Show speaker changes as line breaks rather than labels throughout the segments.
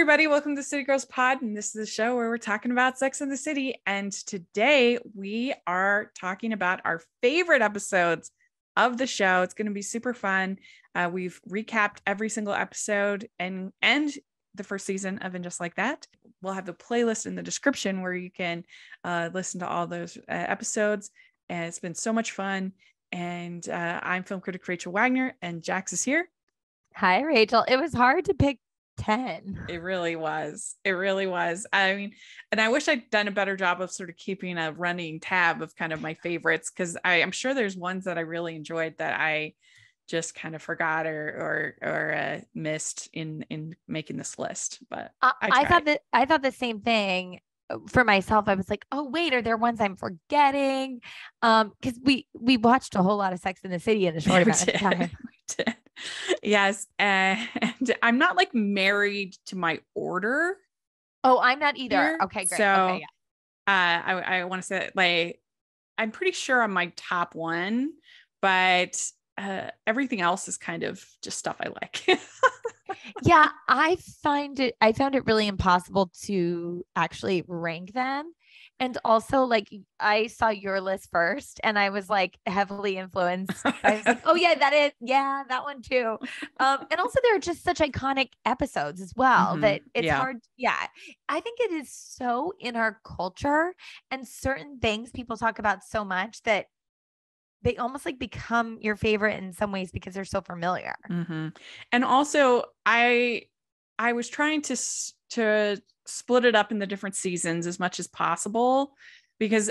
everybody. Welcome to City Girls Pod. And this is the show where we're talking about Sex in the City. And today we are talking about our favorite episodes of the show. It's going to be super fun. We've recapped every single episode and the first season of And Just Like That. We'll have the playlist in the description where you can listen to all those episodes. And it's been so much fun. And I'm film critic Rachel Wagner, and Jax is here.
Hi, Rachel. It was hard to pick 10.
It really was. I mean, and I wish I'd done a better job of sort of keeping a running tab of kind of my favorites, because I'm sure there's ones that I really enjoyed that I just kind of forgot or missed in making this list. But I
thought the same thing for myself. I was like, oh wait, are there ones I'm forgetting? Because we watched a whole lot of Sex in the City in a short amount of time.
We did. Yes. And I'm not like married to my order.
Oh, I'm not either.
Here.
Okay, great.
So
okay, yeah.
I want to say, like, I'm pretty sure I'm my top one, but everything else is kind of just stuff I like.
Yeah, I found it really impossible to actually rank them. And also, like, I saw your list first and I was like heavily influenced. I was like, oh yeah, that one too. And also there are just such iconic episodes as well that it's hard. Yeah. I think it is so in our culture, and certain things people talk about so much that they almost like become your favorite in some ways because they're so familiar.
Mm-hmm. And also I was trying to split it up in the different seasons as much as possible, because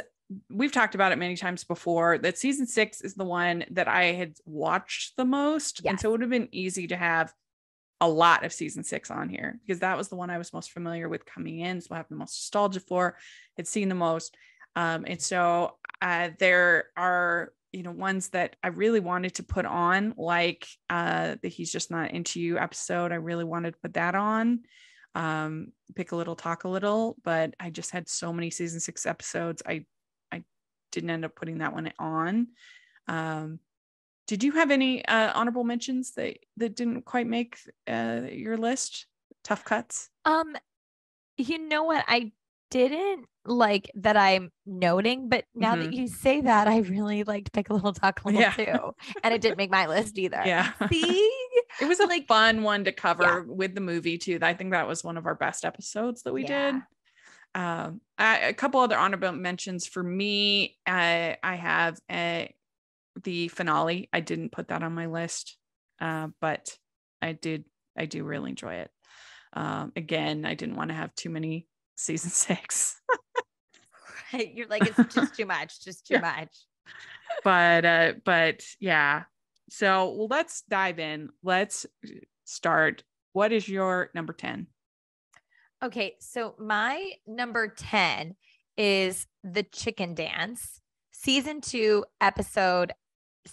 we've talked about it many times before that season 6 is the one that I had watched the most. Yes. And so it would have been easy to have a lot of season 6 on here, because that was the one I was most familiar with coming in. So I have the most nostalgia for, had seen the most. And so there are, ones that I really wanted to put on, like the He's Just Not Into You episode. I really wanted to put that on. Pick a little, talk a little, but I just had so many season 6 episodes. I didn't end up putting that one on. Did you have any honorable mentions that didn't quite make your list? Tough cuts?
You know what? I didn't like that I'm noting, but now that you say that, I really liked Pick a Little, Talk a Little too. And it didn't make my list either.
Yeah.
See?
It was a fun one to cover with the movie too. I think that was one of our best episodes that we did. A couple other honorable mentions for me. I have the finale. I didn't put that on my list, but I do really enjoy it. Again, I didn't want to have too many season 6.
Right. You're like, it's just too much, much.
But yeah. So let's dive in. Let's start. What is your number 10?
Okay. So my number 10 is The Chicken Dance, season 2, episode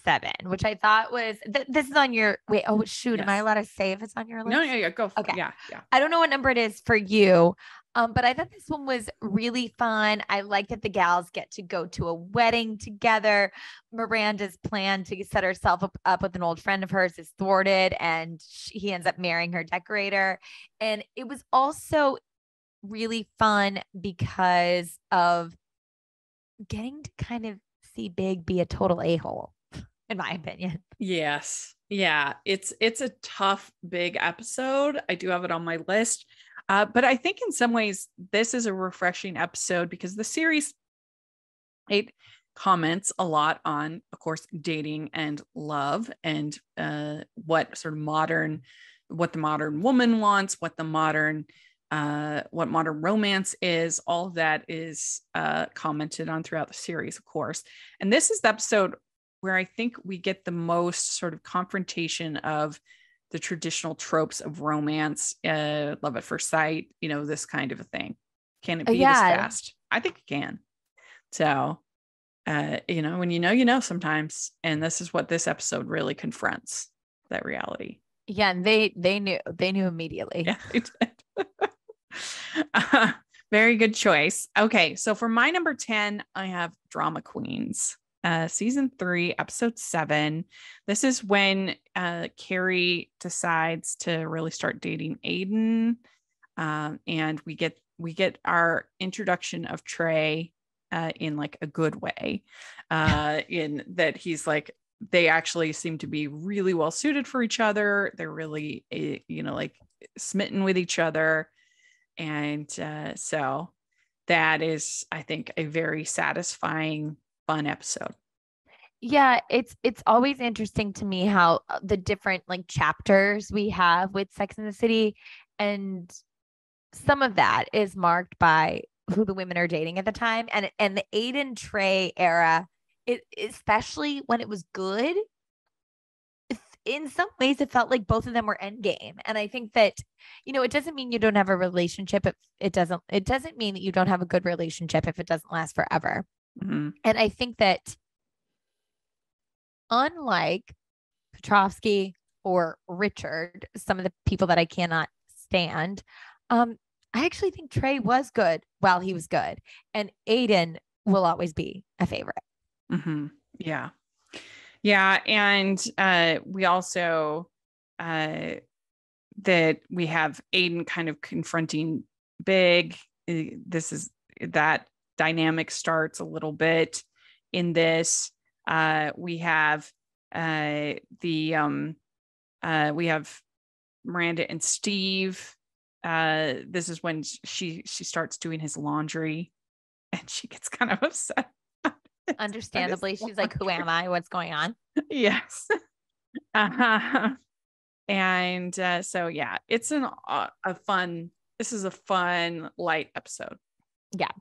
7, which I thought was, this is on your, wait, oh shoot. Yes. Am I allowed to say if it's on your list?
No, yeah, go.
Okay.
Yeah.
I don't know what number it is for you. But I thought this one was really fun. I like that the gals get to go to a wedding together. Miranda's plan to set herself up with an old friend of hers is thwarted, and he ends up marrying her decorator. And it was also really fun because of getting to kind of see Big be a total a-hole, in my opinion.
Yes. Yeah. It's a tough Big episode. I do have it on my list. But I think in some ways this is a refreshing episode because the series, it comments a lot on, of course, dating and love and what the modern woman wants, what modern romance is. All of that is commented on throughout the series, of course. And this is the episode where I think we get the most sort of confrontation of the traditional tropes of romance, love at first sight, this kind of a thing. Can it be this fast? I think it can. So, when you know sometimes, and this is what this episode really confronts, that reality.
Yeah. And they knew immediately.
Yeah, they did. Very good choice. Okay. So for my number 10, I have Drama Queens. Season 3, episode 7. This is when Carrie decides to really start dating Aiden. And we get our introduction of Trey in like a good way, in that he's like, they actually seem to be really well suited for each other. They're really, like smitten with each other. And so that is, I think, a very satisfying, fun episode.
Yeah, it's always interesting to me how the different like chapters we have with Sex and the City, and some of that is marked by who the women are dating at the time, and the Aiden Trey era, especially when it was good. In some ways, it felt like both of them were endgame, and I think that it doesn't mean you don't have a relationship. If it doesn't mean that you don't have a good relationship if it doesn't last forever.
Mm-hmm.
And I think that unlike Petrovsky or Richard, some of the people that I cannot stand, I actually think Trey was good while he was good, and Aiden will always be a favorite.
Mm-hmm. Yeah. Yeah. And we also, that we have Aiden kind of confronting Big. That dynamic starts a little bit in this. We have we have Miranda and Steve. This is when she starts doing his laundry, and she gets kind of upset.
Understandably, she's like, "Who am I? What's going on?"
Yes. And so yeah, it's a fun. This is a fun, light episode.
Yeah,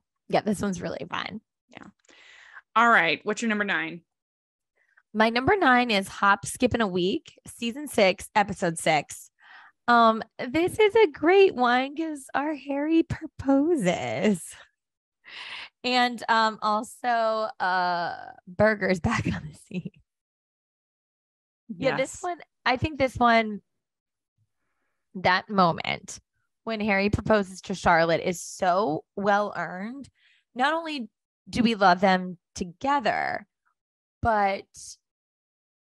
this one's really fun.
Yeah. All right, what's your number 9?
My number 9 is Hop, Skip, and a Week, season 6, episode 6. This is a great one because our Harry proposes. And also Burger's back on the scene. Yeah, this one, I think this one, that moment when Harry proposes to Charlotte is so well earned. Not only do we love them together, but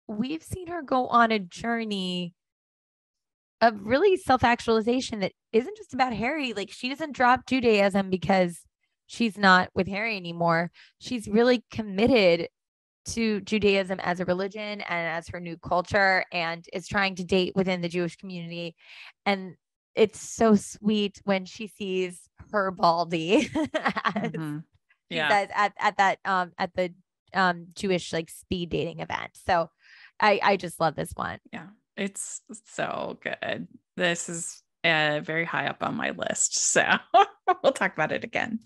we've seen her go on a journey of really self-actualization that isn't just about Harry. Like, she doesn't drop Judaism because she's not with Harry anymore. She's really committed to Judaism as a religion and as her new culture, and is trying to date within the Jewish community. And it's so sweet when she sees her Baldy
Mm-hmm.
Yeah, at the Jewish like speed dating event. So I just love this one.
Yeah, it's so good. This is very high up on my list, so we'll talk about it again.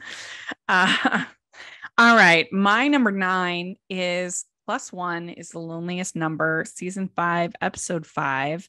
All right, my number 9 is +1 is the loneliest number, season 5, episode 5.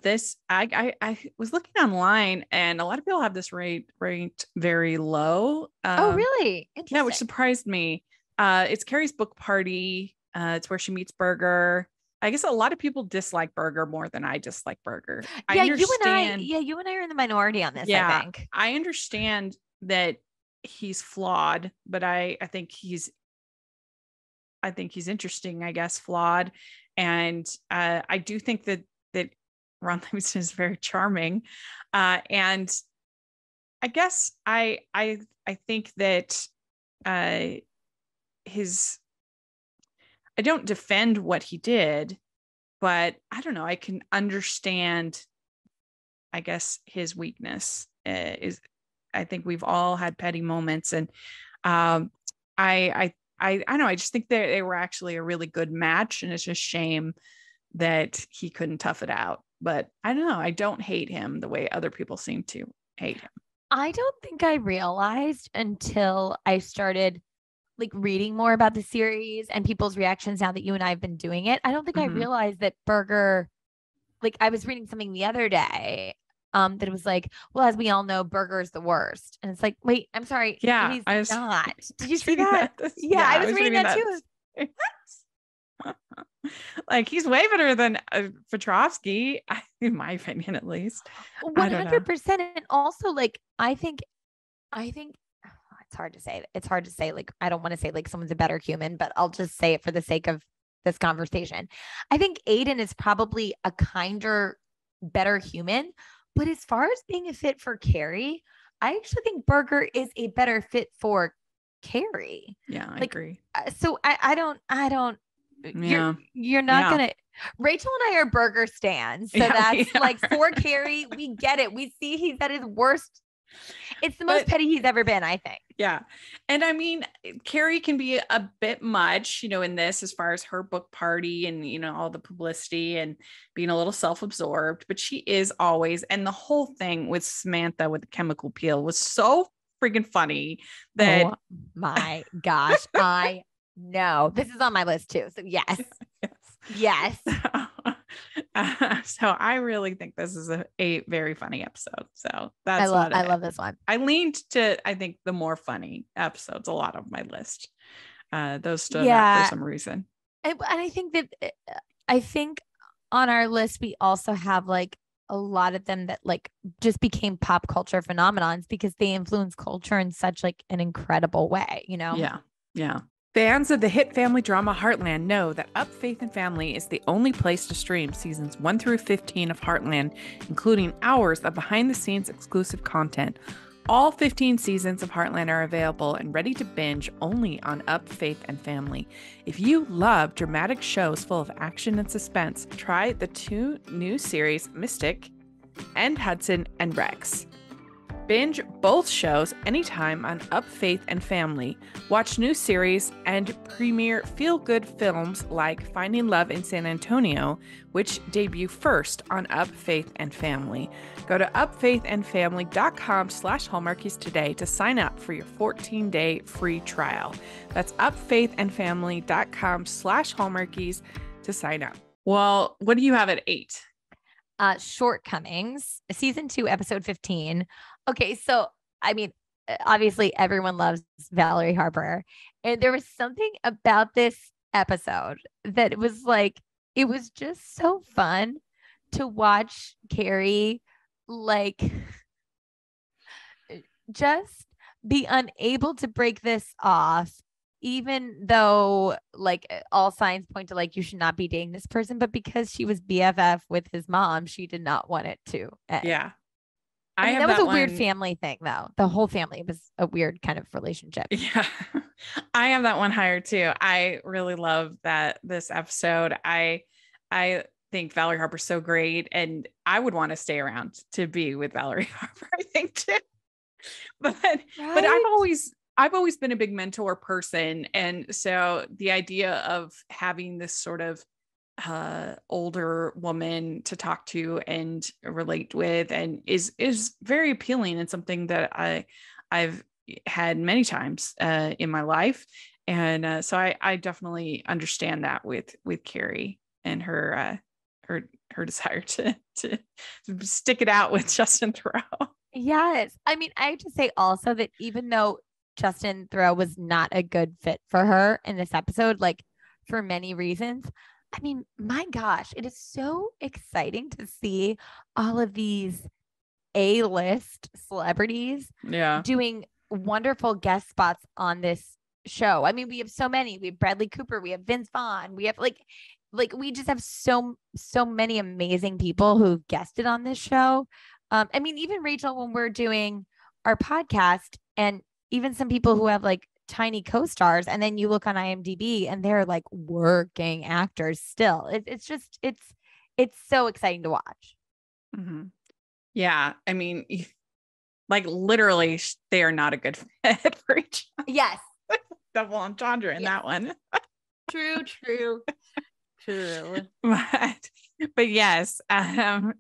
This I was looking online, and a lot of people have this ranked very low.
Oh, really? Interesting.
Yeah, which surprised me. It's Carrie's book party. It's where she meets Burger. I guess a lot of people dislike Burger more than I dislike Burger.
Yeah, you and I are in the minority on this.
Yeah,
I think.
I understand that he's flawed, but I think he's interesting. I guess flawed, and I do think that Ron Livingston is very charming, and I guess I think that I don't defend what he did, but I don't know. I can understand, I guess, his weakness is. I think we've all had petty moments, and I don't know. I just think they were actually a really good match, and it's just shame that he couldn't tough it out. But I don't know. I don't hate him the way other people seem to hate him.
I don't think I realized until I started like reading more about the series and people's reactions now that you and I have been doing it. I don't think I realized that Burger, like I was reading something the other day that it was like, well, as we all know, Burger's the worst. And it's like, wait, I'm sorry.
Yeah,
he's not. Did you see that? Yeah, I was reading that too.
Like, he's way better than Petrovsky, in my opinion, at least.
100%. And also, like, I think it's hard to say. It's hard to say. Like, I don't want to say like someone's a better human, but I'll just say it for the sake of this conversation. I think Aiden is probably a kinder, better human, But as far as being a fit for Carrie, I actually think Berger is a better fit for Carrie.
Yeah, I
Like,
agree.
so I don't,
Yeah.
you're not gonna, Rachel and I are Berger stans. So that's like for Carrie, we get it. We see he's at his worst. It's the most petty he's ever been, I think.
Yeah. And I mean, Carrie can be a bit much, in this as far as her book party and, all the publicity and being a little self-absorbed, but she is always, and the whole thing with Samantha with the chemical peel was so freaking funny that.
Oh my gosh. I know. This is on my list too. So yes. Yes.
So I really think this is a very funny episode. So that's
I love this one.
I leaned to, I think, the more funny episodes, a lot of my list. Those stood out for some reason.
And I think on our list, we also have like a lot of them that like just became pop culture phenomenons because they influence culture in such like an incredible way,
Yeah. Yeah. Fans of the hit family drama Heartland know that Up Faith and Family is the only place to stream seasons 1 through 15 of Heartland, including hours of behind-the-scenes exclusive content. All 15 seasons of Heartland are available and ready to binge only on Up Faith and Family. If you love dramatic shows full of action and suspense, try the 2 new series, Mystic and Hudson and Rex. Binge both shows anytime on Up Faith and Family. Watch new series and premiere feel-good films like Finding Love in San Antonio, which debut first on Up Faith and Family. Go to upfaithandfamily.com/hallmarkies today to sign up for your 14-day free trial. That's upfaithandfamily.com/hallmarkies to sign up. Well, what do you have at 8?
Shortcomings, season 2, episode 15. Okay, so I mean, obviously everyone loves Valerie Harper, and there was something about this episode that it was just so fun to watch Carrie like just be unable to break this off, even though like all signs point to like you should not be dating this person, but because she was BFF with his mom, she did not want it to end.
Yeah.
I mean, that was a weird family thing, though. The whole family was a weird kind of relationship.
Yeah. I have that one higher too. I really love this episode. I think Valerie Harper's so great, and I would want to stay around to be with Valerie Harper, I think too. But I've always been a big mentor person. And so the idea of having this sort of older woman to talk to and relate with and is very appealing and something that I've had many times in my life. And so I definitely understand that with Carrie and her desire to stick it out with Justin Theroux.
Yes. I mean, I have to say also that even though Justin Theroux was not a good fit for her in this episode, like for many reasons, I mean, my gosh, it is so exciting to see all of these A-list celebrities doing wonderful guest spots on this show. I mean, we have so many. We have Bradley Cooper, we have Vince Vaughn, we have like we just have so many amazing people who've guested on this show. I mean, even Rachel, when we're doing our podcast, and even some people who have like tiny co-stars, and then you look on IMDb and they're like working actors still. It's so exciting to watch.
Mm-hmm. Yeah. I mean, like literally they are not a good fit for each other.
Yes.
Double entendre in that one.
True.
But yes, I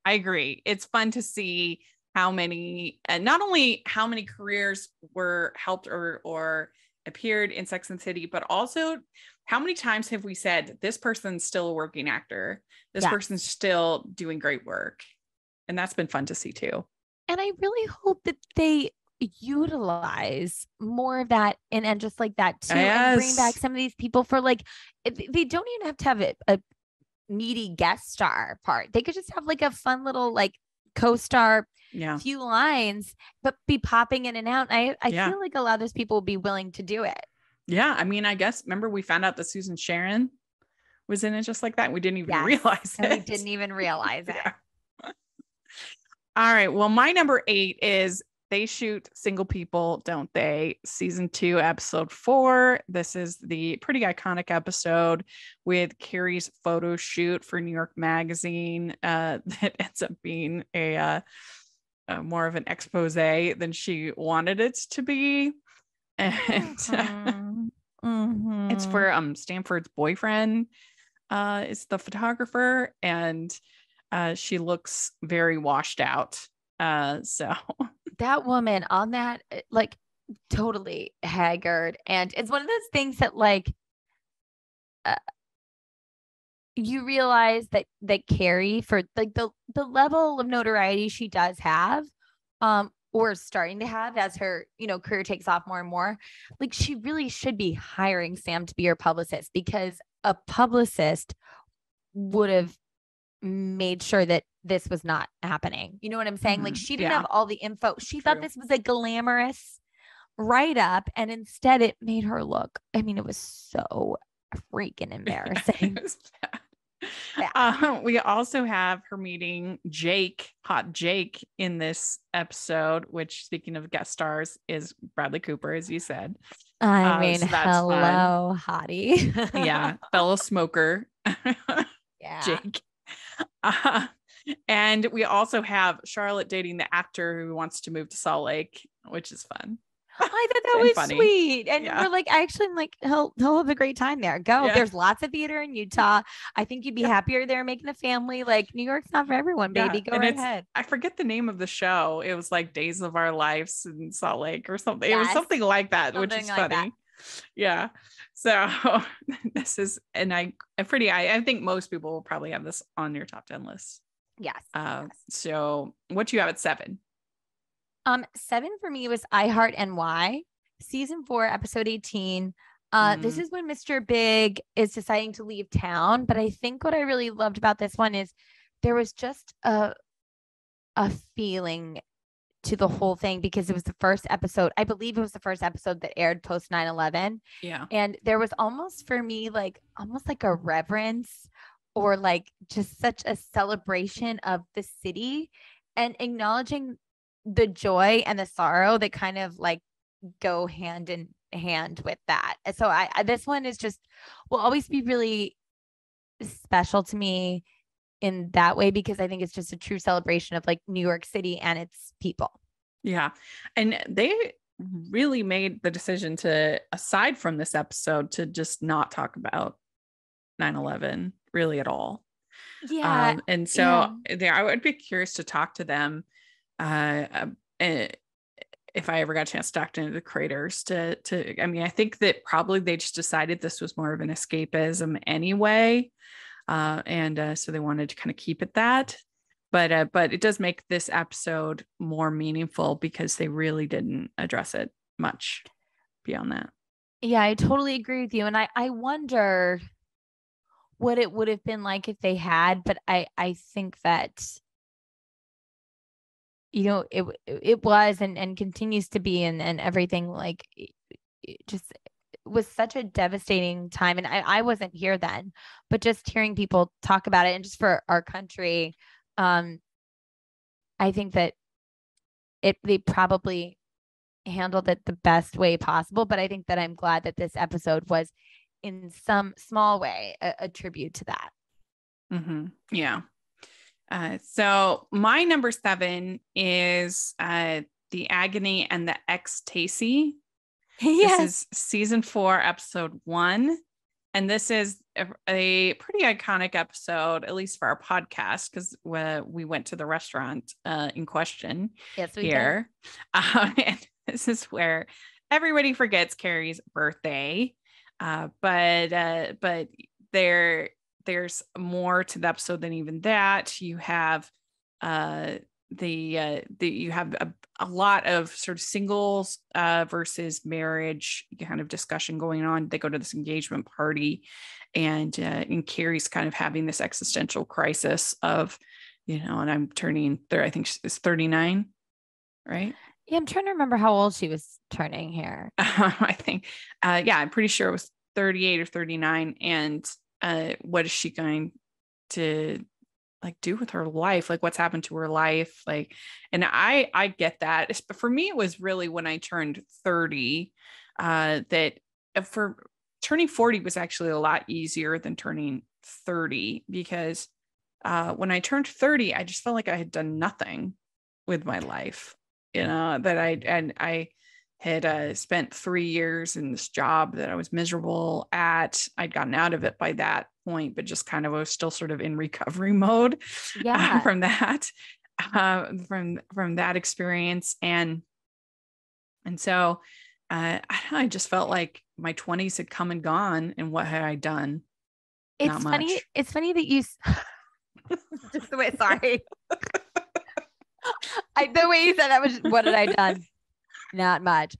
agree. It's fun to see how many, not only how many careers were helped or appeared in Sex and the City, but also how many times have we said this person's still a working actor, this person's still doing great work, and that's been fun to see too.
And I really hope that they utilize more of that and just like that too, and bring back some of these people for like, they don't even have to have a meaty guest star part. They could just have like a fun little like co-star, few lines, but be popping in and out. I feel like a lot of those people will be willing to do it. Yeah.
I mean, I guess, remember we found out that Susan Sharon was in it just like that. We didn't even realize it.
We didn't even realize it.
All right. Well, my number 8 is They Shoot Single People, Don't They? Season 2, episode 4. This is the pretty iconic episode with Carrie's photo shoot for New York Magazine that ends up being a more of an expose than she wanted it to be. And it's for Stanford's boyfriend is the photographer, and she looks very washed out. So
that woman on that, like, totally haggard. And it's one of those things that, like, you realize that Carrie, for like the level of notoriety she does have, or starting to have as her, career takes off more and more, like, she really should be hiring Sam to be her publicist, because a publicist would have made sure that this was not happening. You know what I'm saying? Like, she didn't have all the info. She thought this was a glamorous write-up, and instead it made her look, I mean, it was so freaking embarrassing.
Yeah. We also have her meeting Hot Jake in this episode, which, speaking of guest stars, is Bradley Cooper, as you said.
I mean, so hello, fun. Hottie.
Yeah, fellow smoker.
Yeah.
Jake. And we also have Charlotte dating the actor who wants to move to Salt Lake, which is fun.
I thought that was funny. Sweet. And we're like, I'm like, he'll have a great time there. Go. Yeah. There's lots of theater in Utah. I think you'd be happier there making a family. Like, New York's not for everyone, baby. Go right ahead.
I forget the name of the show. It was like Days of Our Lives in Salt Lake or something.
Yes.
It was something like that, which is like funny. That. Yeah. So this is, and I think most people will probably have this on your top 10 list.
Yes.
So what do you have at 7?
7 for me was I Heart NY, season 4, episode 18. This is when Mr. Big is deciding to leave town. But I think what I really loved about this one is there was just a feeling to the whole thing, because it was the first episode. I believe it was the first episode that aired post 9/11.
Yeah.
And there was almost, for me, like almost like a reverence, or like just such a celebration of the city, and acknowledging the joy and the sorrow that kind of like go hand in hand with that. So this one is just, will always be really special to me in that way, because I think it's just a true celebration of like New York City and its people.
Yeah. And they really made the decision to, aside from this episode, to just not talk about 9/11 really at all.
Yeah.
And so I would be curious to talk to them if I ever got a chance to talk to the creators I mean, I think that probably they just decided this was more of an escapism anyway. And so they wanted to kind of keep it that, but it does make this episode more meaningful because they really didn't address it much beyond that.
Yeah, I totally agree with you. And I wonder what it would have been like if they had, but I think that, it was and continues to be, and everything, like, it just was such a devastating time. And I wasn't here then, but just hearing people talk about it, and just for our country, I think that they probably handled it the best way possible. But I think that I'm glad that this episode was, in some small way, a tribute to that.
Mm-hmm. Yeah. So my number 7 is The Agony and the Ecstasy.
Yes.
This is season 4, episode 1. And this is a pretty iconic episode, at least for our podcast, because we went to the restaurant in question.
Yes, we
here. And this is where everybody forgets Carrie's birthday. But there's more to the episode than even that. You have you have a lot of sort of singles versus marriage kind of discussion going on. They go to this engagement party, and Carrie's kind of having this existential crisis of, and I'm turning there. I think it's 39, right?
Yeah, I'm trying to remember how old she was turning here.
I think, I'm pretty sure it was 38 or 39. And what is she going to like do with her life, like what's happened to her life. Like, and I get that. But for me, it was really when I turned 30, that for turning 40 was actually a lot easier than turning 30, because when I turned 30, I just felt like I had done nothing with my life, that I had spent 3 years in this job that I was miserable at. I'd gotten out of it by that point, but just kind of was still sort of in recovery mode from that, from that experience. And so I just felt like my 20s had come and gone, and what had I done? Not much.
It's funny that you just the way, sorry. The way you said that was, what had I done? Not much.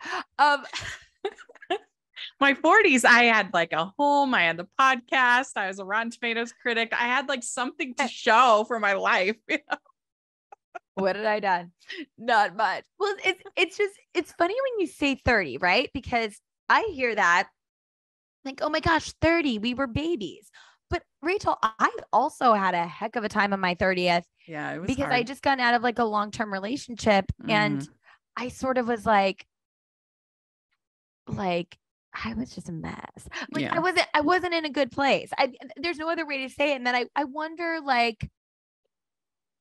My 40s, I had like a home, I had the podcast, I was a Rotten Tomatoes critic. I had like something to show for my life.
What had I done? Not much. Well, it's funny when you say 30, right? Because I hear that like, oh my gosh, 30, we were babies. But Rachel, I also had a heck of a time on my 30th.
Yeah, it was
because
hard.
I just gotten out of like a long-term relationship, and I sort of was like I was just a mess. Like
Yeah.
I wasn't in a good place. There's no other way to say it. And then I wonder, like,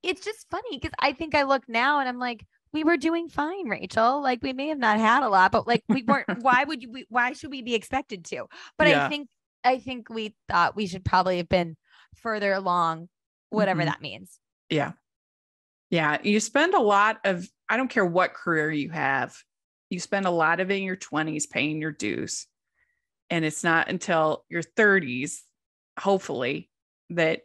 it's just funny because I think I look now and I'm like, we were doing fine, Rachel. Like we may have not had a lot, but like we weren't. Why should we be expected to? But
Yeah.
I think we thought we should probably have been further along, whatever that means.
Yeah. Yeah. You spend a lot of, I don't care what career you have, you spend a lot of it in your 20s paying your dues. And it's not until your 30s, hopefully, that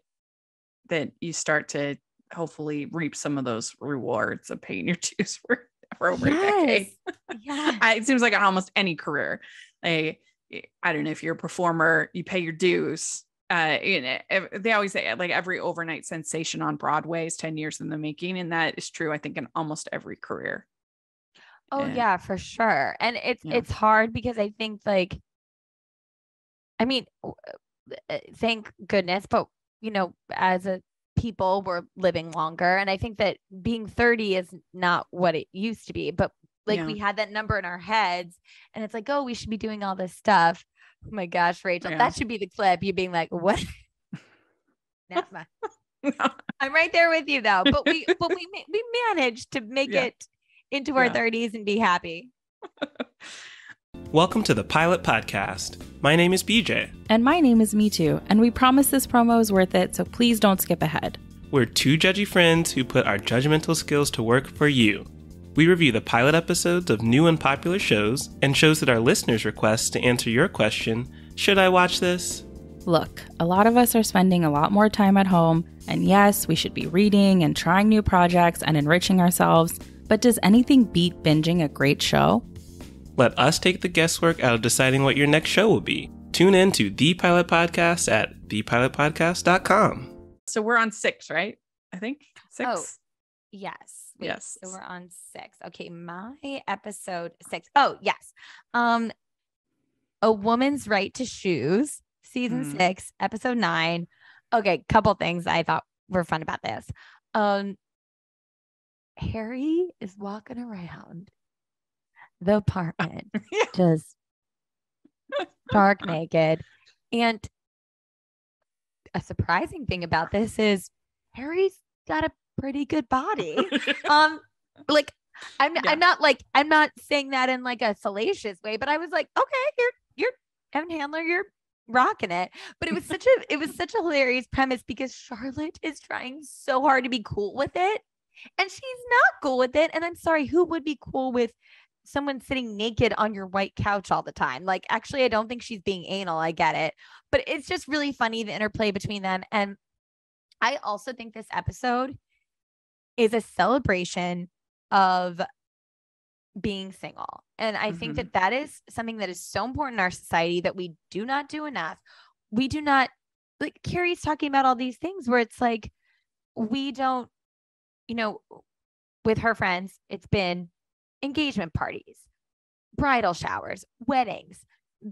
you start to hopefully reap some of those rewards of paying your dues for over a decade. Yeah. It seems like in almost any career. I don't know, if you're a performer, you pay your dues. They always say like every overnight sensation on Broadway is 10 years in the making. And that is true, I think, in almost every career.
Oh yeah, for sure. And it's hard because I think like, I mean, thank goodness, but as a people, we're living longer. And I think that being 30 is not what it used to be, but like we had that number in our heads and it's like, oh, we should be doing all this stuff. Oh my gosh, Rachel, that should be the clip. You being like, what? I'm right there with you though. But we managed to make it into our 30s and be happy.
Welcome to the Pilot Podcast. My name is BJ.
And my name is Me Too. And we promise this promo is worth it, so please don't skip ahead.
We're two judgy friends who put our judgmental skills to work for you. We review the pilot episodes of new and popular shows and shows that our listeners request to answer your question, should I watch this?
Look, a lot of us are spending a lot more time at home, and yes, we should be reading and trying new projects and enriching ourselves, but does anything beat binging a great show?
Let us take the guesswork out of deciding what your next show will be. Tune in to The Pilot Podcast at thepilotpodcast.com.
So we're on 6, right? I think 6.
Oh, yes. Wait,
yes.
So we're on 6. Okay, my episode 6. Oh, yes. A Woman's Right to Shoes, season 6, episode 9. Okay, couple things I thought were fun about this. Harry is walking around the apartment just stark naked, and a surprising thing about this is Harry's got a pretty good body. Like I'm not saying that in like a salacious way, but I was like, okay, you're Evan Handler, you're rocking it. But it was such a hilarious premise because Charlotte is trying so hard to be cool with it, and she's not cool with it. And I'm sorry, who would be cool with someone sitting naked on your white couch all the time? Like, actually, I don't think she's being anal. I get it. But it's just really funny, the interplay between them. And I also think this episode is a celebration of being single. And I think that is something that is so important in our society that we do not do enough. We do not, like Carrie's talking about all these things where it's like, we don't, with her friends, it's been engagement parties, bridal showers, weddings,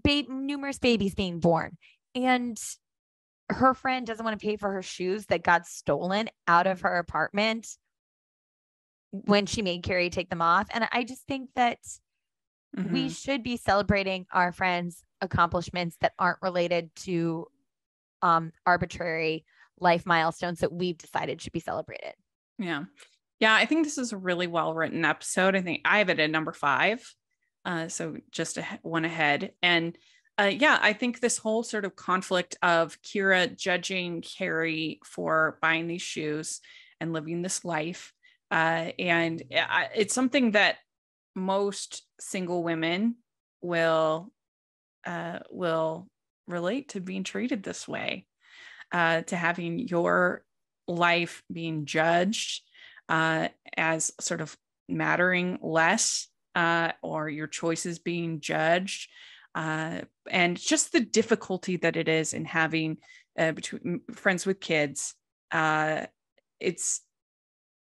numerous babies being born. And her friend doesn't want to pay for her shoes that got stolen out of her apartment when she made Carrie take them off. And I just think that we should be celebrating our friends' accomplishments that aren't related to arbitrary life milestones that we've decided should be celebrated.
Yeah. Yeah. I think this is a really well-written episode. I think I have it at number 5. So just one ahead. And I think this whole sort of conflict of Kira judging Carrie for buying these shoes and living this life. And it's something that most single women will relate to, being treated this way, to having your life being judged as sort of mattering less, or your choices being judged, and just the difficulty that it is in having between friends with kids. I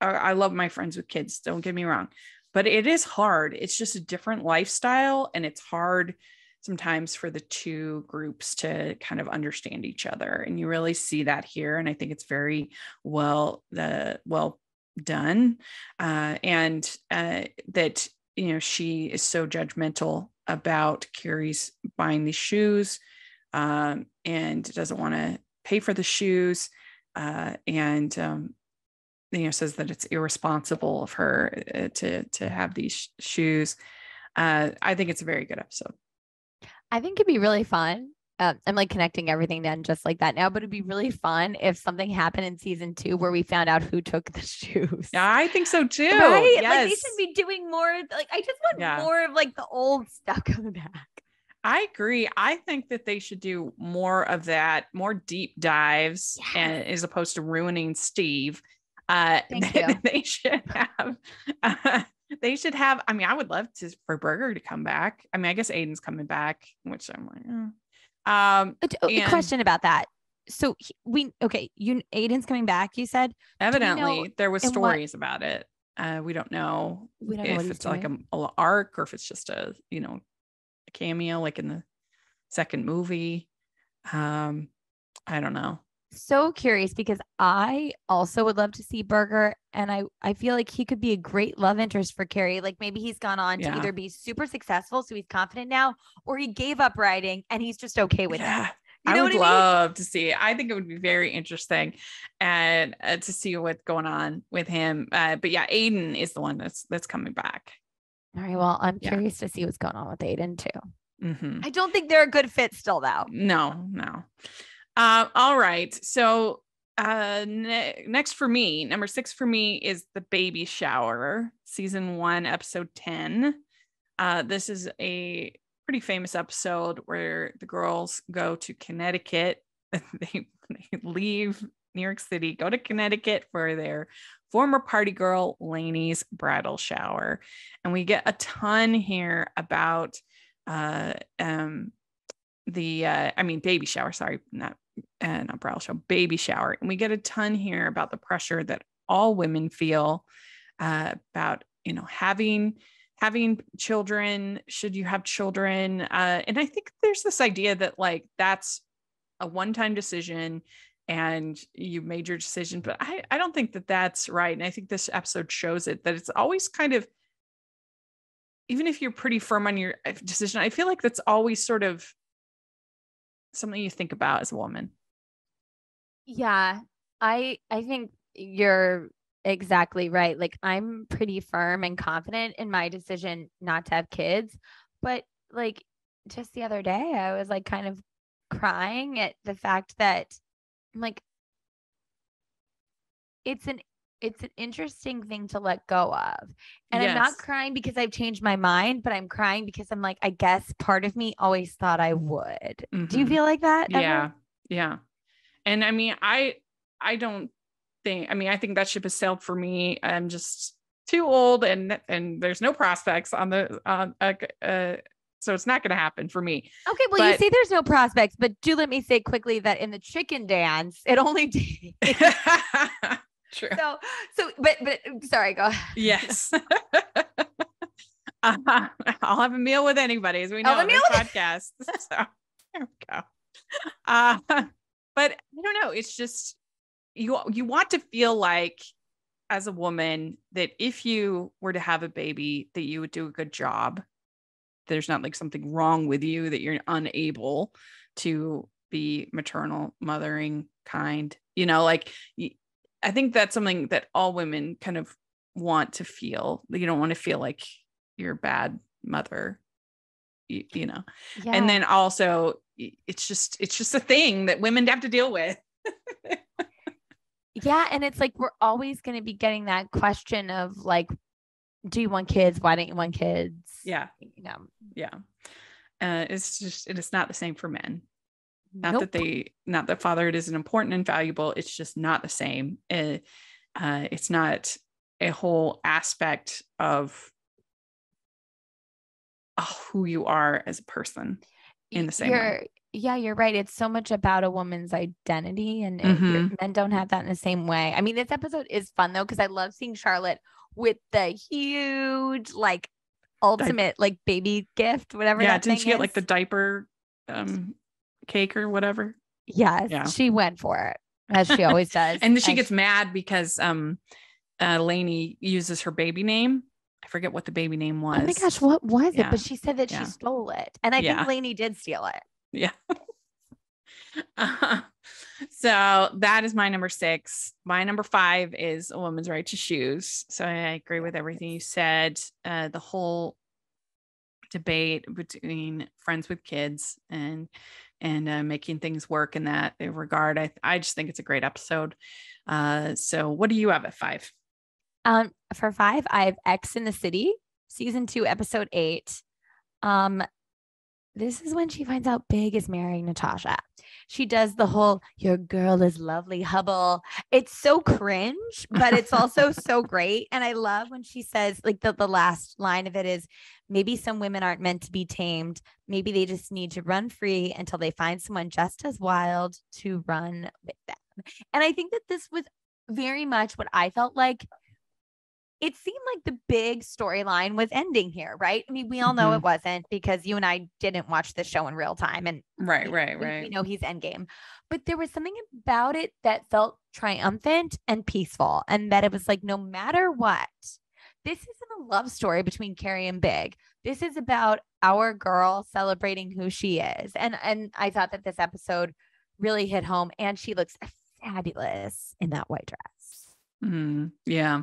love my friends with kids, don't get me wrong, but it is hard. It's just a different lifestyle, and it's hard sometimes for the two groups to kind of understand each other. And you really see that here. And I think it's very well done. And that, she is so judgmental about Carrie's buying these shoes, and doesn't want to pay for the shoes. And says that it's irresponsible of her to have these shoes. I think it's a very good episode.
I think it'd be really fun. I'm like connecting everything then just like that now, but it'd be really fun if something happened in season 2 where we found out who took the shoes.
Yeah, I think so too.
Right?
Yes.
Like they should be doing more. Like I just want more of like the old stuff coming back.
I agree. I think that they should do more of that, more deep dives, and as opposed to ruining Steve.
Thank you.
They should have. They should have. I mean, I would love for Berger to come back. I mean, I guess Aiden's coming back, which I'm like,
A question about that. So Aiden's coming back. You said
evidently there was stories about it. We don't know if it's like an arc or if it's just a cameo like in the second movie. I don't know.
So curious because I also would love to see Berger, and I feel like he could be a great love interest for Carrie. Like maybe he's gone on to either be super successful, so he's confident now, or he gave up writing and he's just okay with it.
I would love to see. I think it would be very interesting, and to see what's going on with him. But yeah, Aiden is the one that's coming back.
All right. Well, I'm curious to see what's going on with Aiden too.
Mm-hmm.
I don't think they're a good fit still, though.
No. All right. So next for me, number 6 for me is The Baby Shower, season 1, episode 10. This is a pretty famous episode where the girls go to Connecticut. They leave New York City, go to Connecticut for their former party girl Lainey's bridal shower. And we get a ton here about baby shower, sorry, not bridal shower, baby shower. And we get a ton here about the pressure that all women feel about, having children, should you have children? And I think there's this idea that like, that's a one-time decision and you made your decision, but I don't think that that's right. And I think this episode shows it, that it's always kind of, even if you're pretty firm on your decision, I feel like that's always sort of something you think about as a woman.
Yeah, I think you're exactly right. Like I'm pretty firm and confident in my decision not to have kids, but like just the other day I was like kind of crying at the fact that I'm like, it's an interesting thing to let go of. And I'm not crying because I've changed my mind, but I'm crying because I'm like, I guess part of me always thought I would. Mm-hmm. Do you feel like that?
Yeah. Yeah. And I mean, I think that ship has sailed for me. I'm just too old and there's no prospects on so it's not going to happen for me.
Okay. Well, you say there's no prospects, but do let me say quickly that in the chicken dance, it only did.
True.
But sorry, go ahead.
Yes. I'll have a meal with anybody, as we know on this podcast. So there we go. But I don't know. It's just, you want to feel like as a woman that if you were to have a baby, that you would do a good job. There's not like something wrong with you, that you're unable to be maternal, mothering, kind, like I think that's something that all women kind of want to feel. You don't want to feel like you're a bad mother,
Yeah.
And then also it's just a thing that women have to deal with.
Yeah. And it's like, we're always going to be getting that question of like, do you want kids? Why don't you want kids?
Yeah. Yeah. It's just, it is not the same for men. Not that fatherhood isn't important and valuable. It's just not the same. It's not a whole aspect of who you are as a person in the same way.
Yeah, you're right. It's so much about a woman's identity, and men don't have that in the same way. I mean, this episode is fun though, because I love seeing Charlotte with the huge, like, ultimate like baby gift, whatever.
Yeah, didn't she get like the diaper cake or whatever?
Yes, yeah. She went for it, as she always does.
And then she gets mad because Lainey uses her baby name. I forget what the baby name was.
Oh my gosh, what was it? But she said that she stole it. And I think Lainey did steal it.
Yeah. So that is my number 6. My number 5 is A Woman's Right to Choose. So I agree with everything you said. The whole debate between friends with kids and making things work in that regard. I just think it's a great episode. So what do you have at 5?
For 5, I have X in the City, season 2, episode 8. This is when she finds out Big is marrying Natasha. She does the whole "your girl is lovely" hubble. It's so cringe, but it's also so great. And I love when she says, like, the last line of it is, maybe some women aren't meant to be tamed. Maybe they just need to run free until they find someone just as wild to run with them. And I think that this was very much what I felt like. It seemed like the big storyline was ending here, right? I mean, we all know it wasn't, because you and I didn't watch the show in real time. And
right.
We know he's endgame. But there was something about it that felt triumphant and peaceful. And that it was like, no matter what, this isn't a love story between Carrie and Big. This is about our girl celebrating who she is. And I thought that this episode really hit home. And she looks fabulous in that white dress.
Yeah.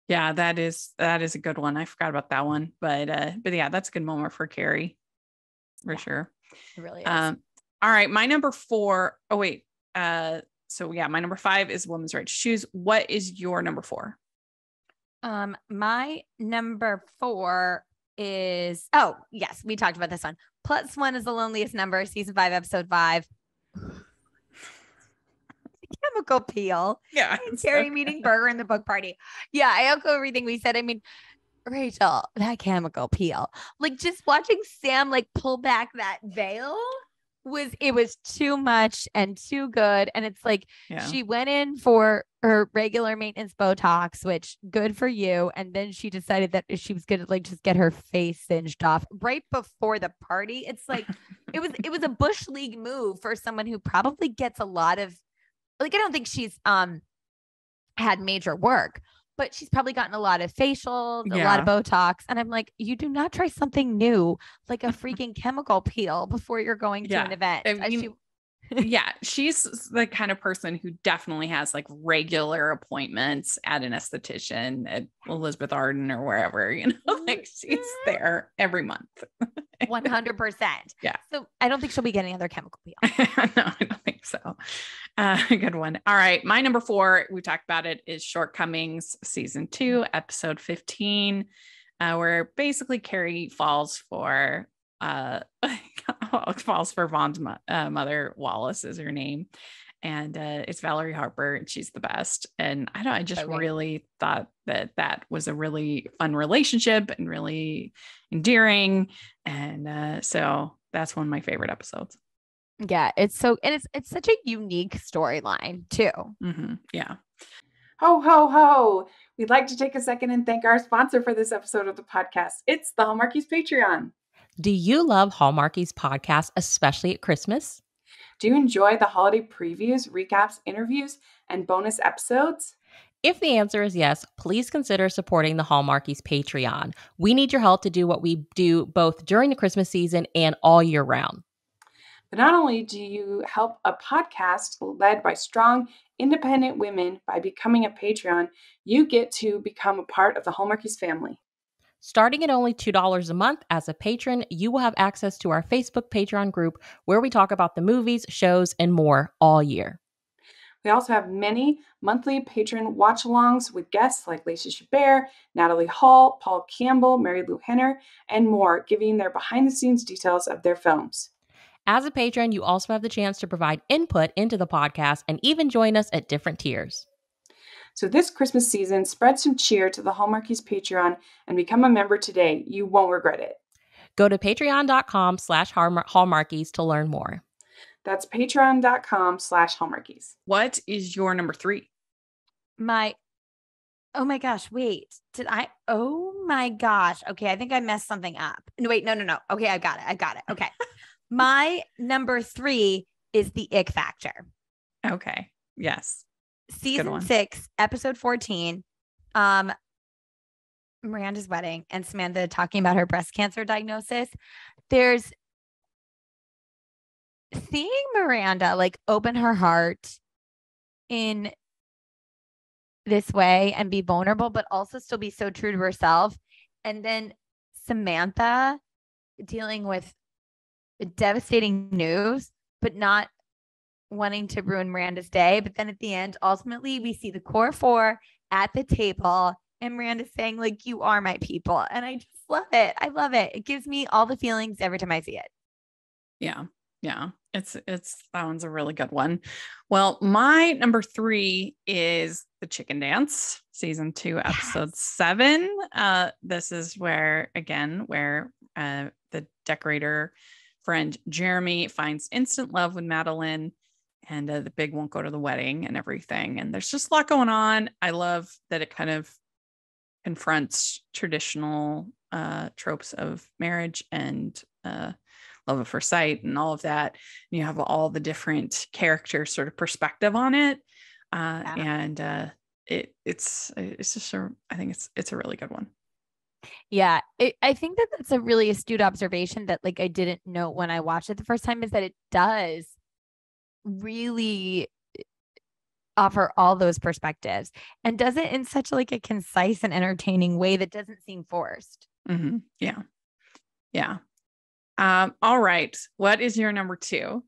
Yeah, that is a good one. I forgot about that one, but yeah, that's a good moment for Carrie, for sure.
It really is.
All right, my number 4. Oh wait, so yeah, my number 5 is Woman's Right to Choose. What is your number 4?
My number 4 is, oh yes, we talked about this one. +1 is The Loneliest Number, season 5, episode 5. Chemical Peel.
Yeah.
Carrie meeting Burger in the book party. Yeah, I echo everything we said. I mean, Rachel, that chemical peel. Like, just watching Sam like pull back that veil was too much and too good. And it's like she went in for her regular maintenance Botox, which good for you. And then she decided that she was gonna like just get her face singed off right before the party. It's like it was a Bush League move for someone who probably gets a lot of, like, I don't think she's had major work, but she's probably gotten a lot of facials, a lot of Botox. And I'm like, you do not try something new, like a freaking chemical peel, before you're going to an event.
I mean, she's the kind of person who definitely has like regular appointments at an esthetician, at Elizabeth Arden or wherever, like she's there every month.
100%.
Yeah.
So I don't think she'll be getting another chemical peel.
No, I don't think so. Good one. All right. My number 4, we talked about it, is Shortcomings, season 2, episode 15, where basically Carrie falls for Vaughn's mother. Wallace is her name. And it's Valerie Harper, and she's the best. And I just really thought that was a really fun relationship and really endearing. And so that's one of my favorite episodes.
Yeah, it's such a unique storyline too.
Yeah. Ho, ho, ho. We'd like to take a second and thank our sponsor for this episode of the podcast. It's the Hallmarkies Patreon.
Do you love Hallmarkies podcast, especially at Christmas?
Do you enjoy the holiday previews, recaps, interviews, and bonus episodes?
If the answer is yes, please consider supporting the Hallmarkies Patreon. We need your help to do what we do both during the Christmas season and all year round.
But not only do you help a podcast led by strong, independent women by becoming a Patreon, you get to become a part of the Hallmarkies family.
Starting at only $2 a month as a patron, you will have access to our Facebook Patreon group where we talk about the movies, shows, and more all year.
We also have many monthly patron watch-alongs with guests like Lacey Chabert, Natalie Hall, Paul Campbell, Mary Lou Henner, and more, giving their behind-the-scenes details of their films.
As a patron, you also have the chance to provide input into the podcast and even join us at different tiers.
So this Christmas season, spread some cheer to the Hallmarkies Patreon and become a member today. You won't regret it.
Go to patreon.com/Hallmarkies to learn more.
That's patreon.com/Hallmarkies. What is your number 3?
Oh my gosh, wait. Oh my gosh. Okay, I think I messed something up. No, wait, no. Okay, I got it. Okay. My number 3 is The Ick Factor.
Okay. Yes.
Season 6, episode 14. Miranda's wedding and Samantha talking about her breast cancer diagnosis. There's seeing Miranda like open her heart in this way and be vulnerable, but also still be so true to herself. And then Samantha dealing with devastating news, but not wanting to ruin Miranda's day. But then at the end, ultimately, we see the core 4 at the table and Miranda saying, like, you are my people. And I just love it. I love it. It gives me all the feelings every time I see it.
Yeah. It's that one's a really good one. Well, my number 3 is The Chicken Dance, season 2, episode 7. This is where the decorator friend Jeremy finds instant love with Madeline, and the big won't go to the wedding and everything. And there's just a lot going on. I love that it kind of confronts traditional tropes of marriage and love at first sight and all of that. And you have all the different characters sort of perspective on it. And it's just I think it's a really good one.
Yeah, I think that's a really astute observation that like I didn't know when I watched it the first time, is that it does really offer all those perspectives and does it in such like a concise and entertaining way that doesn't seem forced.
Mm-hmm. Yeah. All right. What is your number 2?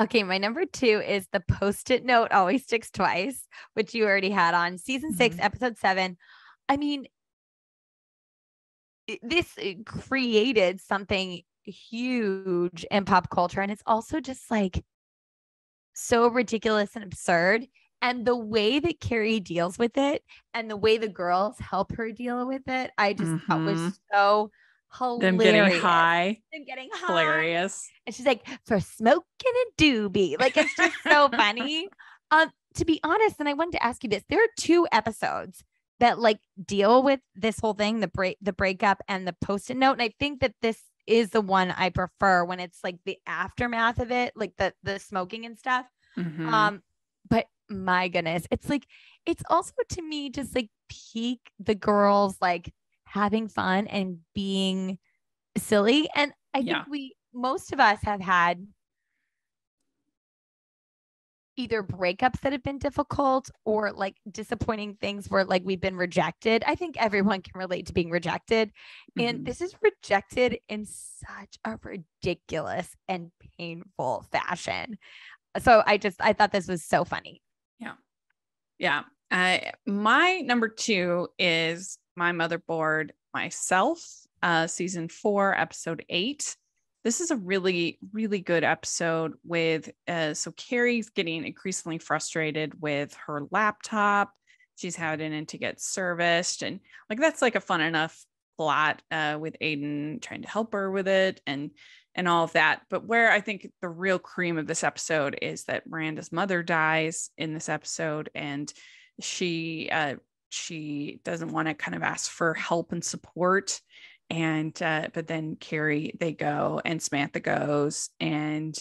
Okay, my number 2 is The Post-it Note Always Sticks Twice, which you already had on season 6, episode 7. I mean, this created something huge in pop culture, and it's also just like so ridiculous and absurd. And the way that Carrie deals with it and the way the girls help her deal with it, I just thought was so hilarious.
Them getting high.
Hilarious. And she's like, for smoking a doobie. Like, it's just so funny. To be honest, and I wanted to ask you this, there are 2 episodes that like deal with this whole thing, the breakup and the Post-it note. And I think that this is the one I prefer when it's like the aftermath of it, like the smoking and stuff. But my goodness, it's also to me just like peak the girls like having fun and being silly. And I think most of us have had either breakups that have been difficult or like disappointing things where like we've been rejected. I think everyone can relate to being rejected. And this is rejected in such a ridiculous and painful fashion. So I thought this was so funny.
Yeah. My number 2 is My Motherboard Myself, season 4, episode 8. This is a really, really good episode with, so Carrie's getting increasingly frustrated with her laptop. She's having it to get serviced. And like, that's like a fun enough plot with Aiden trying to help her with it and all of that. But where I think the real cream of this episode is that Miranda's mother dies in this episode, and she doesn't want to kind of ask for help and support. And but then Carrie, they go, and Samantha goes, and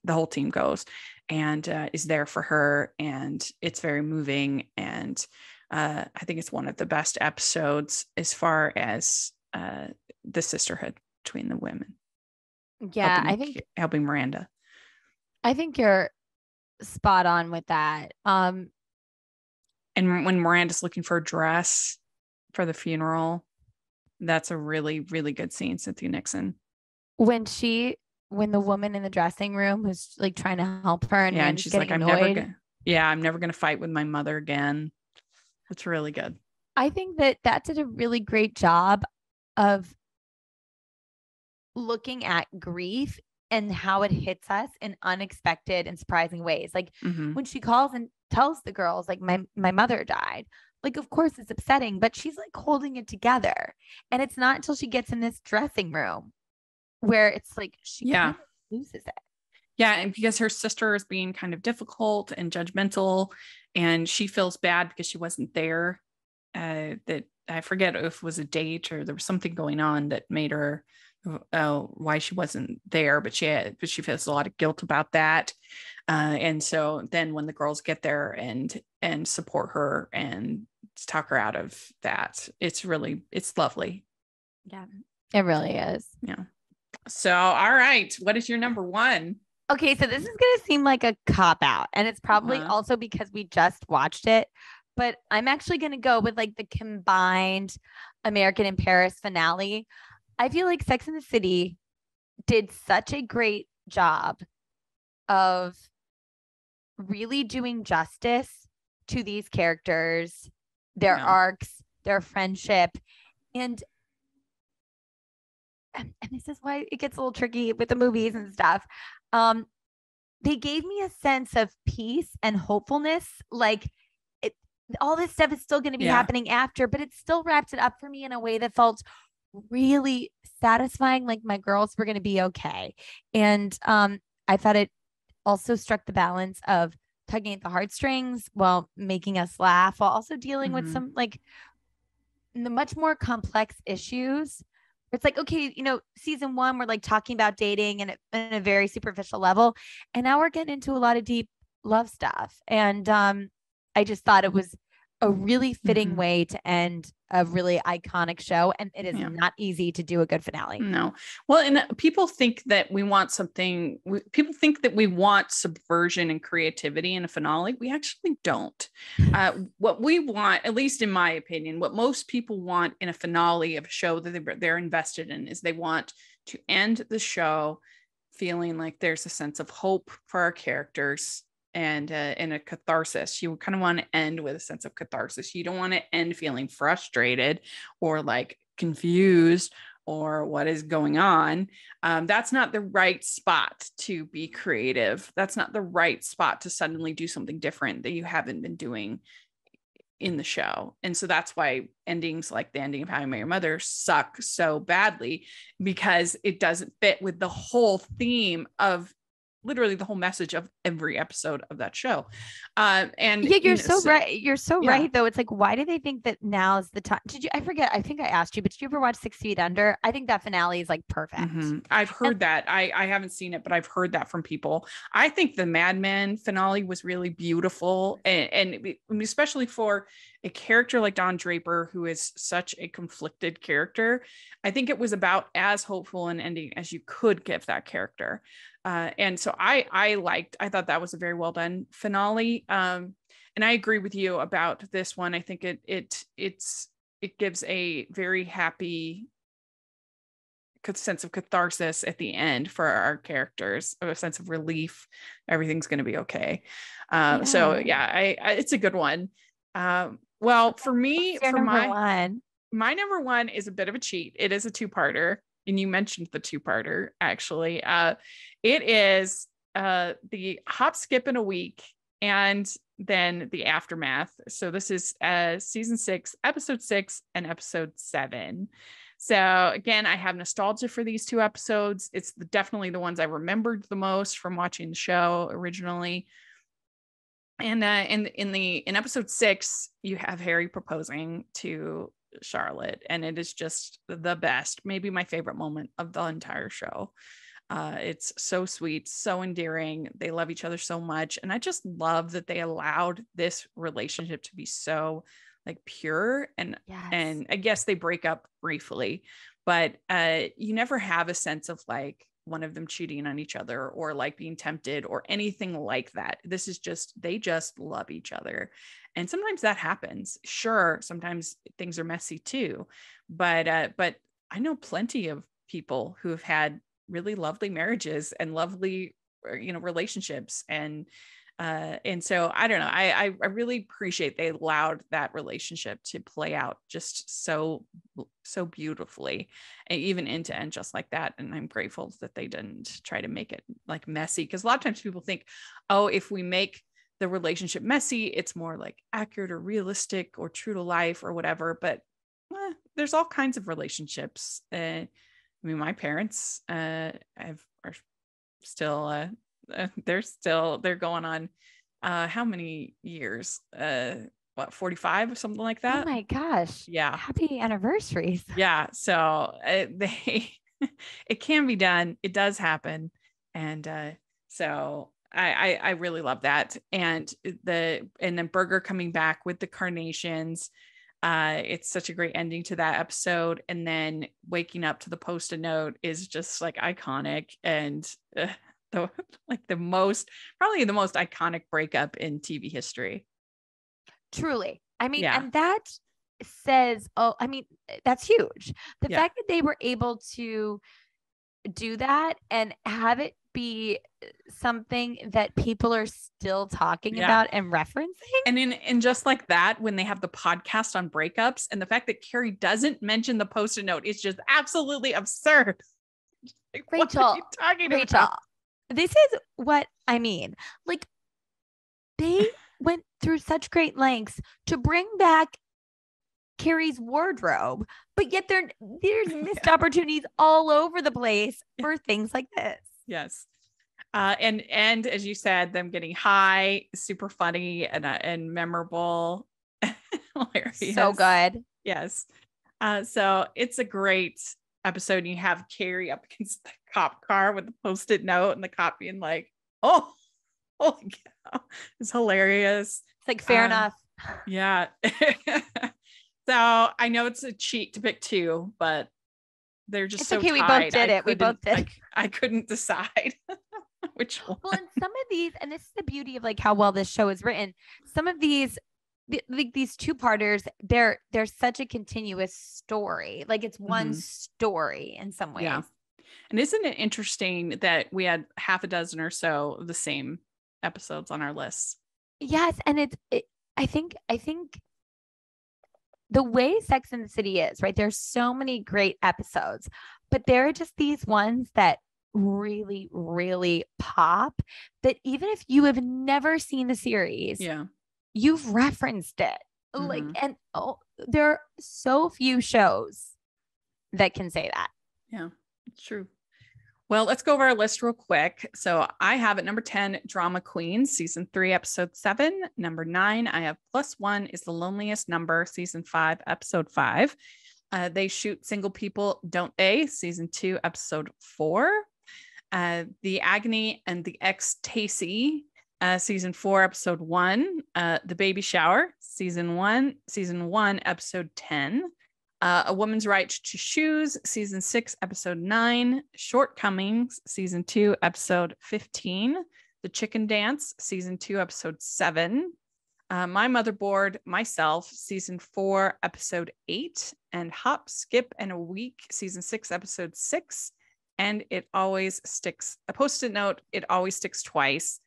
the whole team goes and is there for her, and it's very moving. And I think it's one of the best episodes as far as the sisterhood between the women.
Yeah,
helping Miranda.
I think you're spot on with that.
And when Miranda's looking for a dress for the funeral, that's a really, really good scene, Cynthia Nixon.
When the woman in the dressing room who's like trying to help her, and she's like, annoyed.
I'm never gonna fight with my mother again. It's really good.
I think that did a really great job of looking at grief and how it hits us in unexpected and surprising ways. Like when she calls and tells the girls, like, my mother died. Like, of course it's upsetting, but she's like holding it together. And it's not until she gets in this dressing room where it's like she kind of loses it.
Yeah, and because her sister is being kind of difficult and judgmental, and she feels bad because she wasn't there. That I forget if it was a date or there was something going on that made her why she wasn't there, but she feels a lot of guilt about that. And so then when the girls get there and support her and talk her out of that, it's lovely.
Yeah, it really is.
Yeah. So, all right. What is your number one?
Okay, so this is going to seem like a cop out, and it's probably also because we just watched it, but I'm actually going to go with like the combined American in Paris finale. I feel like Sex and the City did such a great job of really doing justice to these characters, their arcs, their friendship, and this is why it gets a little tricky with the movies and stuff. They gave me a sense of peace and hopefulness. Like all this stuff is still going to be happening after, but it still wrapped it up for me in a way that felt really satisfying. Like my girls were going to be okay. And I thought it also struck the balance of tugging at the heartstrings while making us laugh, while also dealing with some like the much more complex issues. It's like, okay, season 1, we're like talking about dating and in a very superficial level. And now we're getting into a lot of deep love stuff. And I just thought it was a really fitting way to end a really iconic show. And it is not easy to do a good finale.
No. Well, and people think that we want people think that we want subversion and creativity in a finale. We actually don't. What we want, at least in my opinion, what most people want in a finale of a show that they're invested in is they want to end the show feeling like there's a sense of hope for our characters and a catharsis. You kind of want to end with a sense of catharsis. You don't want to end feeling frustrated or like confused or what is going on. That's not the right spot to be creative. That's not the right spot to suddenly do something different that you haven't been doing in the show. And so that's why endings like the ending of How I Met Your Mother suck so badly, because it doesn't fit with the whole theme of literally the whole message of every episode of that show. And
you're so right. You're so right though. It's like, why do they think that now's the time? I think I asked you, but did you ever watch 6 Feet Under? I think that finale is like perfect.
I've heard that. I haven't seen it, but I've heard that from people. I think the Mad Men finale was really beautiful. And especially for a character like Don Draper, who is such a conflicted character, I think it was about as hopeful an ending as you could give that character. And so I thought that was a very well done finale. And I agree with you about this one. I think it gives a very happy sense of catharsis at the end for our characters, a sense of relief. Everything's going to be okay. So it's a good one. Well, for me, my number one is a bit of a cheat. It is a 2-parter. And you mentioned the 2-parter, actually. It is the Hop, Skip, in a Week, and then the Aftermath. So this is season 6, episode 6, and episode 7. So again, I have nostalgia for these 2 episodes. It's definitely the ones I remembered the most from watching the show originally. And in episode 6, you have Harry proposing to Charlotte, and it is just the best, maybe my favorite moment of the entire show. It's so sweet, so endearing. They love each other so much. And I just love that they allowed this relationship to be so like pure. And I guess they break up briefly, but you never have a sense of like one of them cheating on each other or like being tempted or anything like that. This is just, they just love each other. And sometimes that happens. Sure. Sometimes things are messy too, but I know plenty of people who have had really lovely marriages and lovely, relationships. And so I don't know, I really appreciate they allowed that relationship to play out just so beautifully, and even end to end just like that. And I'm grateful that they didn't try to make it like messy, because a lot of times people think, oh, if we make the relationship messy, it's more like accurate or realistic or true to life or whatever. But there's all kinds of relationships. I mean, my parents are still they're going on how many years? 45 or something like that.
Oh my gosh.
Yeah.
Happy anniversaries.
Yeah. So it can be done. It does happen. And so I really love that. And then Burger coming back with the carnations. It's such a great ending to that episode. And then waking up to the Post-it note is just like iconic, and probably the most iconic breakup in TV history.
Truly. I mean, and that says, that's huge. The fact that they were able to do that and have it be something that people are still talking about and referencing.
And just like that, when they have the podcast on breakups, and the fact that Carrie doesn't mention the Post-it note is just absolutely absurd. Like,
Rachel,
what are you talking about?
This is what I mean. Like, they went through such great lengths to bring back Carrie's wardrobe, but yet there's missed opportunities all over the place for things like this.
Yes. And as you said, them getting high, super funny and memorable. Hilarious.
So good.
Yes. So it's a great episode. You have Carrie up against the cop car with the Post-it note, and the cop being like, oh, holy cow. It's hilarious.
It's like, fair enough.
Yeah. So I know it's a cheat to pick two, but they're just
it's
so
okay.
tied.
We both did it. We both did.
I couldn't decide which one.
Well, and some of these, and this is the beauty of like how well this show is written. Some of these, like these two-parters, they're such a continuous story. Like it's one story in some ways.
Yeah. And isn't it interesting that we had half a dozen or so of the same episodes on our list?
Yes, and I think the way Sex and the City is, right? There's so many great episodes, but there are just these ones that really, really pop, that even if you have never seen the series, you've referenced it. Like, and there are so few shows that can say that.
Yeah, it's true. Well, let's go over our list real quick. So I have at number 10, Drama Queens, season 3, episode 7. Number 9, I have +1 is The Loneliest Number, season 5, episode 5. They Shoot Single People, Don't They? Season 2, episode 4. The Agony and the Ecstasy, season 4, episode 1. The Baby Shower, season 1, episode 10. A Woman's Right to Choose, season 6, episode 9. Shortcomings, season 2, episode 15. The Chicken Dance, season 2, episode 7. My Motherboard, Myself, season 4, episode 8. And Hop, Skip, and a Week, season 6, episode 6. And It Always Sticks, a Post-it note, It Always Sticks Twice,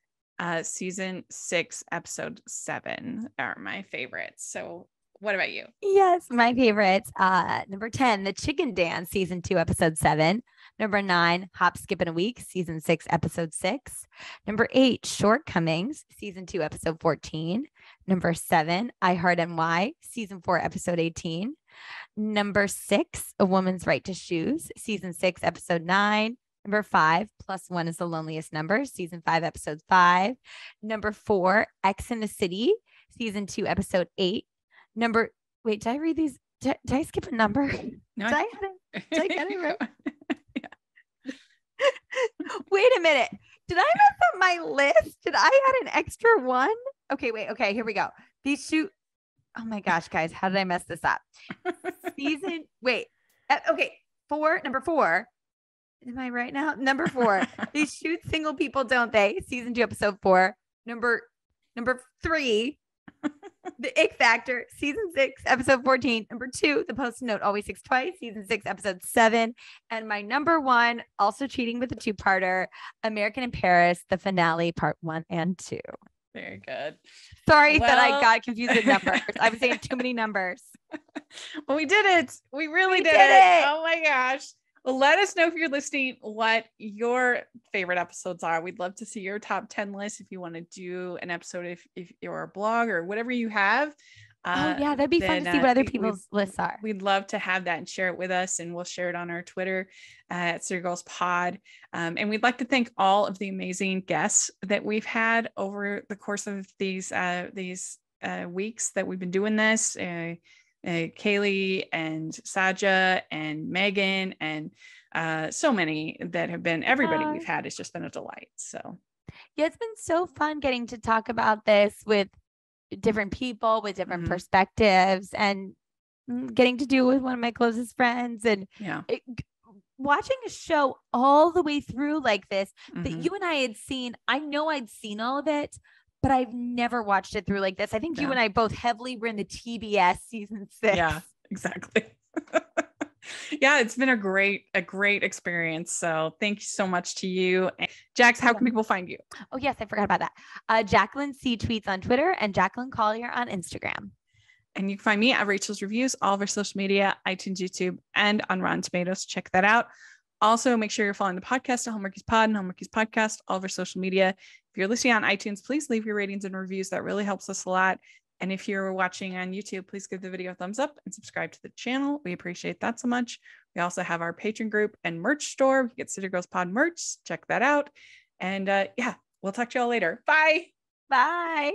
season 6, episode 7 are my favorites. So what about you?
Yes, my favorites. Number 10, The Chicken Dance, season 2, episode 7. Number 9, Hop, Skip, and a Week, season 6, episode 6. Number 8, Shortcomings, season 2, episode 14. Number 7, I Heart NY, season 4, episode 18. Number 6, A Woman's Right to Choose, season 6, episode 9. Number 5, +1 is The Loneliest Number, season 5, episode 5. Number 4, X in the City, season 2, episode 8. Did I read these? Did I skip a number?
No,
did I get it right? minute. Did I mess up my list? Did I add an extra one? Okay, wait. Okay, here we go. These shoot. Oh my gosh, guys, how did I mess this up? Okay, number 4. Am I right now? Number 4. They shoot single people, don't they? Season 2, episode 4. Number 3. The Ick Factor, season 6, episode 14. Number 2, the Post-it Note Always Six Twice, season 6, episode 7. And my number 1, also cheating with a 2-parter, American in Paris, the finale, part 1 and 2.
Very good.
Sorry that I got confused with numbers. I was saying too many numbers.
Well, we did it. We really did it. Oh my gosh. Well, let us know if you're listening what your favorite episodes are. We'd love to see your top 10 list if you want to do an episode, if you're a blog or whatever you have.
That'd be fun to see what other people's lists are.
We'd love to have that and share it with us, and we'll share it on our Twitter at City Girls Pod. And we'd like to thank all of the amazing guests that we've had over the course of these weeks that we've been doing this. Kaylee and Saja and Megan and so many that have been, everybody we've had. It's just been a delight. So
yeah, it's been so fun getting to talk about this with different people with different perspectives, and getting to do it with one of my closest friends, and watching a show all the way through like this that you and I had seen. I know I'd seen all of it, but I've never watched it through like this. I think you and I both heavily were in the TBS season 6.
Yeah, exactly. Yeah, it's been a great experience. So thank you so much to you. Jax, how can people find you?
Oh, yes, I forgot about that. Jacqueline C tweets on Twitter and Jacqueline Collier on Instagram.
And you can find me at Rachel's Reviews, all of our social media, iTunes, YouTube, and on Rotten Tomatoes. Check that out. Also, make sure you're following the podcast at Hallmarkies Pod and Hallmarkies Podcast, all of our social media. If you're listening on iTunes, please leave your ratings and reviews. That really helps us a lot. And if you're watching on YouTube, please give the video a thumbs up and subscribe to the channel. We appreciate that so much. We also have our Patreon group and merch store. We get City Girls Pod merch. Check that out. And we'll talk to y'all later. Bye.
Bye.